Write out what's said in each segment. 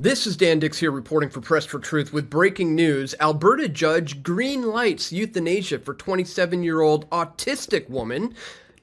This is Dan Dix here reporting for Press for Truth with breaking news. Alberta judge green lights euthanasia for 27-year-old autistic woman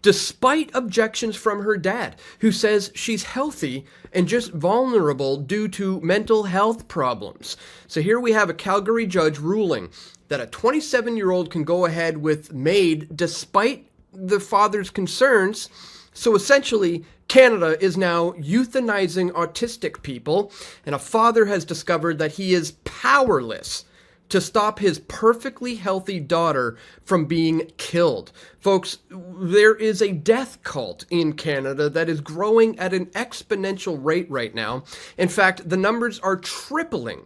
despite objections from her dad, who says she's healthy and just vulnerable due to mental health problems. So here we have a Calgary judge ruling that a 27-year-old can go ahead with MAID despite the father's concerns. So essentially, Canada is now euthanizing autistic people, and a father has discovered that he is powerless to stop his perfectly healthy daughter from being killed. Folks, there is a death cult in Canada that is growing at an exponential rate right now. In fact, the numbers are tripling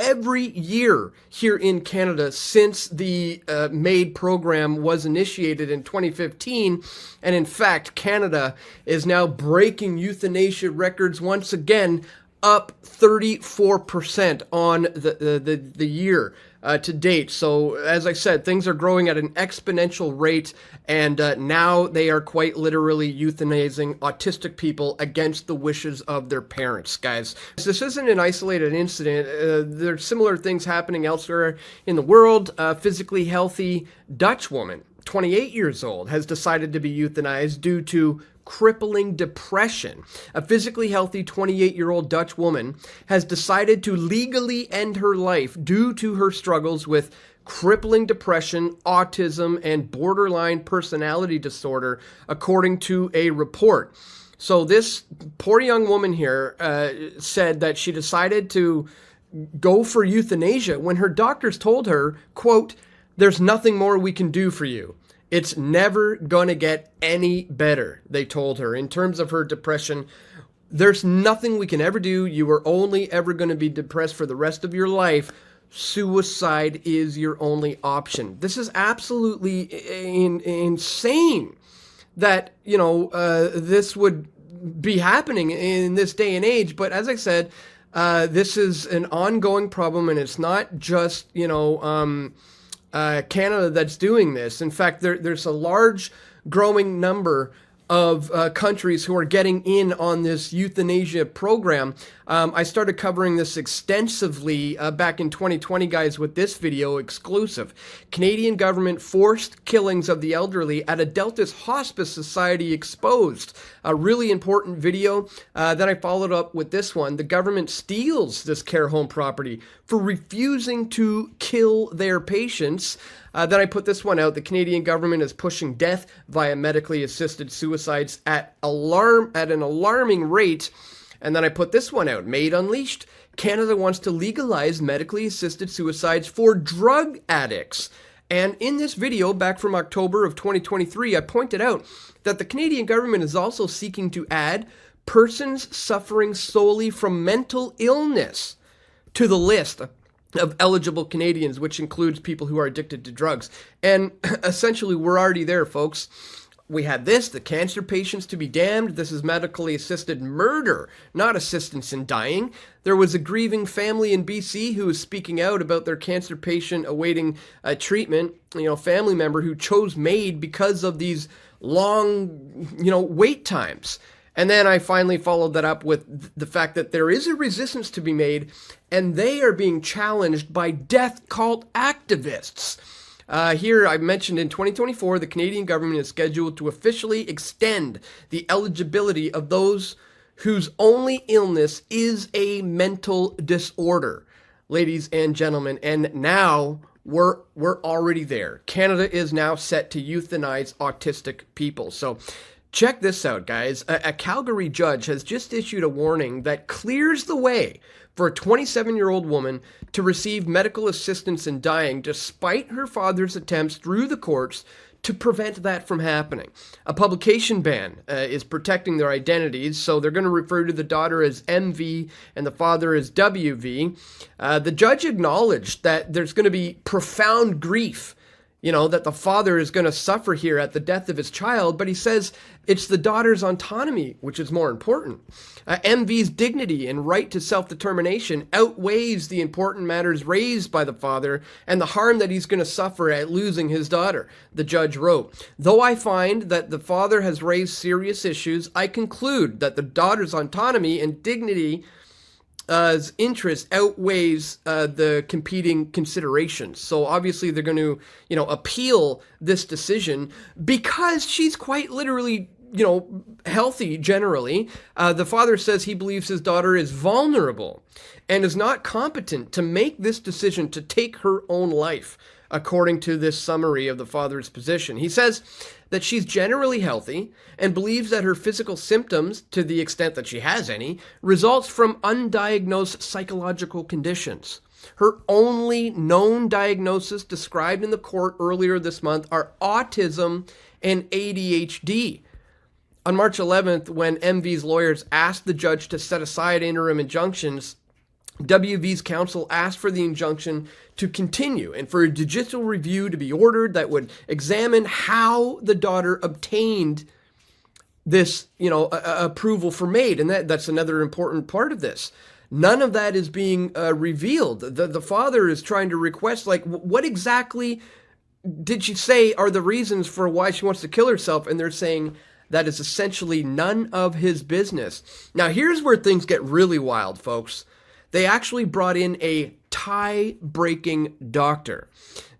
every year here in Canada since the MAID program was initiated in 2015. And in fact, Canada is now breaking euthanasia records once again, up 34% on the year to date. So as I said, things are growing at an exponential rate, and now they are quite literally euthanizing autistic people against the wishes of their parents, guys. This isn't an isolated incident. There's similar things happening elsewhere in the world. A physically healthy Dutch woman, 28 years old, has decided to be euthanized due to crippling depression. A physically healthy 28-year-old Dutch woman has decided to legally end her life due to her struggles with crippling depression, autism, and borderline personality disorder, according to a report. So this poor young woman here said that she decided to go for euthanasia when her doctors told her, quote, "There's nothing more we can do for you. It's never gonna get any better," they told her. In terms of her depression, there's nothing we can ever do. You are only ever going to be depressed for the rest of your life. Suicide is your only option. This is absolutely insane that, this would be happening in this day and age. But as I said, this is an ongoing problem, and it's not just, Canada that's doing this. In fact, there's a large growing number of countries who are getting in on this euthanasia program. I started covering this extensively back in 2020, guys, with this video exclusive. Canadian government forced killings of the elderly at Adelphus Hospice Society exposed. A really important video. Then I followed up with this one. The government steals this care home property for refusing to kill their patients. Then I put this one out. The Canadian government is pushing death via medically assisted suicides at an alarming rate. And then I put this one out. MAID Unleashed. Canada wants to legalize medically assisted suicides for drug addicts. And in this video back from October of 2023, I pointed out that the Canadian government is also seeking to add persons suffering solely from mental illness to the list of eligible Canadians, which includes people who are addicted to drugs. And essentially, we're already there, folks. We had the cancer patients to be damned. This is medically assisted murder, not assistance in dying. There was a grieving family in BC who was speaking out about their cancer patient awaiting treatment, family member who chose MAID because of these long, wait times. And then I finally followed that up with the fact that there is a resistance to be made, and they are being challenged by death cult activists. Here I mentioned in 2024, the Canadian government is scheduled to officially extend the eligibility of those whose only illness is a mental disorder, ladies and gentlemen. And now we're already there. Canada is now set to euthanize autistic people. So check this out, guys. A Calgary judge has just issued a warning that clears the way for a 27-year-old woman to receive medical assistance in dying despite her father's attempts through the courts to prevent that from happening. A publication ban is protecting their identities, so they're going to refer to the daughter as MV and the father as WV. The judge acknowledged that there's going to be profound grief, that the father is going to suffer here at the death of his child, but he says it's the daughter's autonomy which is more important. MV's dignity and right to self-determination outweighs the important matters raised by the father and the harm that he's going to suffer at losing his daughter, the judge wrote. Though I find that the father has raised serious issues, I conclude that the daughter's autonomy and dignity interest outweighs the competing considerations. So obviously they're going to, appeal this decision because she's quite literally, healthy generally. The father says he believes his daughter is vulnerable and is not competent to make this decision to take her own life, according to this summary of the father's position. He says that she's generally healthy and believes that her physical symptoms, to the extent that she has any, results from undiagnosed psychological conditions. Her only known diagnosis described in the court earlier this month are autism and ADHD. On March 11th, when MV's lawyers asked the judge to set aside interim injunctions, WV's counsel asked for the injunction to continue and for a judicial review to be ordered that would examine how the daughter obtained this, approval for MAID. And that's another important part of this. None of that is being revealed. The father is trying to request, what exactly did she say are the reasons for why she wants to kill herself? And they're saying that is essentially none of his business. Now, here's where things get really wild, folks. They actually brought in a tie-breaking doctor.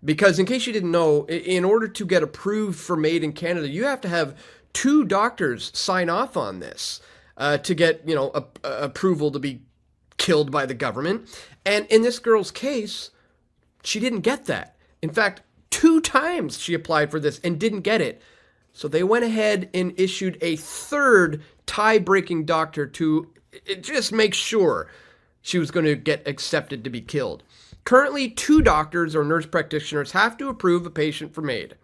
Because in case you didn't know, in order to get approved for MAID in Canada, you have to have 2 doctors sign off on this to get, approval to be killed by the government. And in this girl's case, she didn't get that. In fact, 2 times she applied for this and didn't get it. So they went ahead and issued a 3rd tie-breaking doctor to just make sure she was going to get accepted to be killed. Currently, 2 doctors or nurse practitioners have to approve a patient for MAID.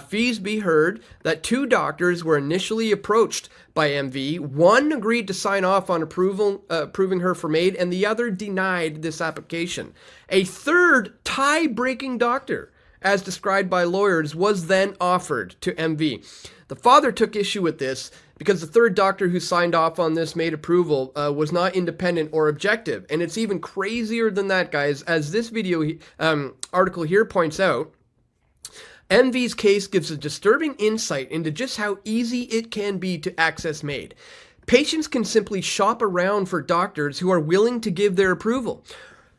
Fees be heard that 2 doctors were initially approached by MV. One agreed to sign off on approving her for MAID, and the other denied this application. A 3rd tie-breaking doctor, as described by lawyers, was then offered to MV. The father took issue with this because the 3rd doctor who signed off on this MAID approval was not independent or objective. And it's even crazier than that, guys. As this video article here points out, MV's case gives a disturbing insight into just how easy it can be to access MAID. Patients can simply shop around for doctors who are willing to give their approval.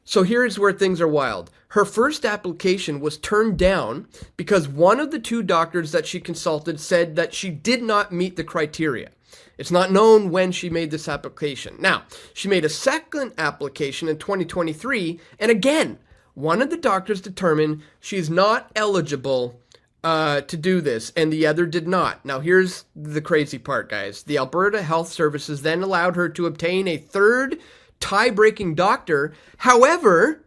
So here's where things are wild. Her first application was turned down because one of the 2 doctors that she consulted said that she did not meet the criteria. It's not known when she made this application. Now, she made a second application in 2023, and again, one of the doctors determined she's not eligible to do this, and the other did not. Now, here's the crazy part, guys. The Alberta Health Services then allowed her to obtain a 3rd tie-breaking doctor. However,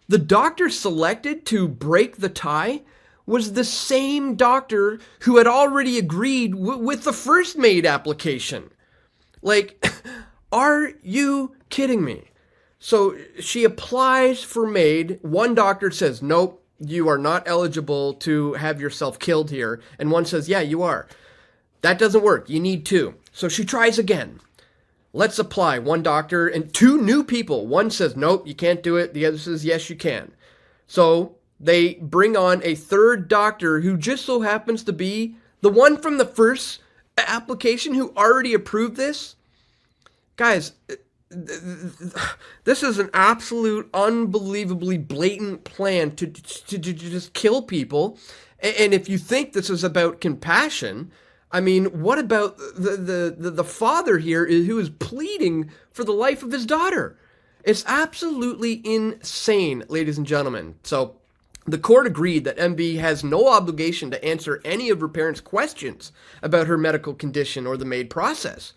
the doctor selected to break the tie was the same doctor who had already agreed with the first MAID application. Are you kidding me? So she applies for MAID. One doctor says, nope, you are not eligible to have yourself killed here. And one says, yeah, you are. That doesn't work. You need 2. So she tries again. Let's apply. One doctor and 2 new people. One says, nope, you can't do it. The other says, yes, you can. So they bring on a 3rd doctor who just so happens to be the one from the first application who already approved this. Guys, this is an absolute, unbelievably blatant plan to just kill people. And if you think this is about compassion, I mean, what about the father here who is pleading for the life of his daughter? It's absolutely insane, ladies and gentlemen. So the court agreed that MB has no obligation to answer any of her parents' questions about her medical condition or the MAID process.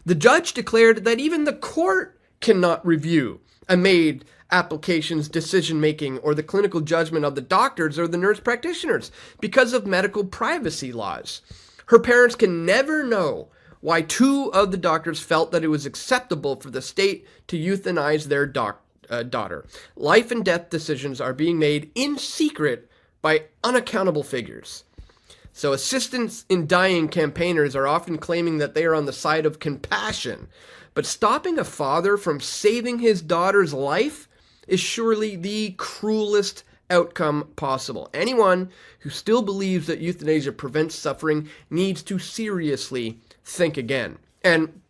The judge declared that even the court cannot review a MAID application's decision-making or the clinical judgment of the doctors or the nurse practitioners because of medical privacy laws. Her parents can never know why 2 of the doctors felt that it was acceptable for the state to euthanize their daughter. Life and death decisions are being made in secret by unaccountable figures. So assistance in dying campaigners are often claiming that they are on the side of compassion, but stopping a father from saving his daughter's life is surely the cruelest outcome possible. Anyone who still believes that euthanasia prevents suffering needs to seriously think again. And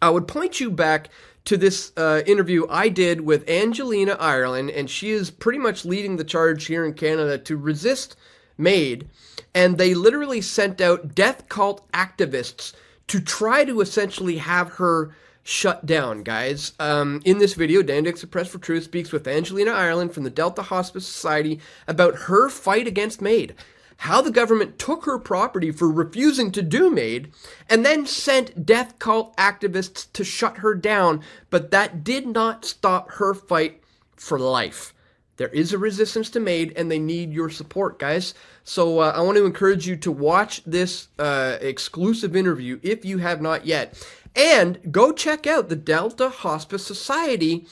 I would point you back to this interview I did with Angelina Ireland, and she is pretty much leading the charge here in Canada to resist MAID, and they literally sent out death cult activists to try to essentially have her shut down, guys. In this video, Dan Dixon Press for Truth speaks with Angelina Ireland from the Delta Hospice Society about her fight against MAID, how the government took her property for refusing to do MAID, and then sent death cult activists to shut her down, but that did not stop her fight for life. There is a resistance to MAID, and they need your support, guys. So I want to encourage you to watch this exclusive interview if you have not yet. And go check out the Delta Hospice Society,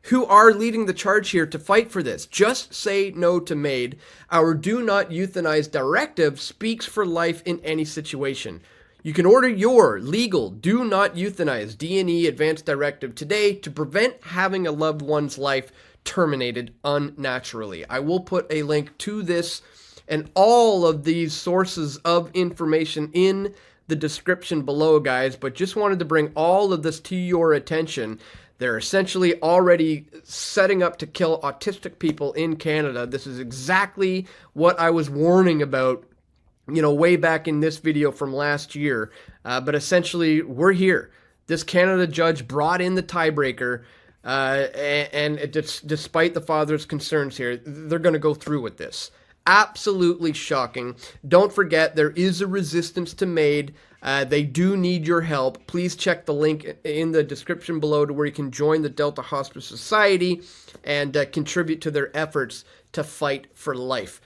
who are leading the charge here to fight for this. Just say no to MAID. Our do not euthanize directive speaks for life in any situation. You can order your legal do not euthanize D&E advanced directive today to prevent having a loved one's life terminated unnaturally. I will put a link to this and all of these sources of information in the description below, guys, but just wanted to bring all of this to your attention. They're essentially already setting up to kill autistic people in Canada. This is exactly what I was warning about, you know, way back in this video from last year. But essentially, we're here. This Canada judge brought in the tiebreaker, and despite the father's concerns here, they're going to go through with this. Absolutely shocking. Don't forget, there is a resistance to MAID. They do need your help. Please check the link in the description below to where you can join the Delta Hospice Society and contribute to their efforts to fight for life.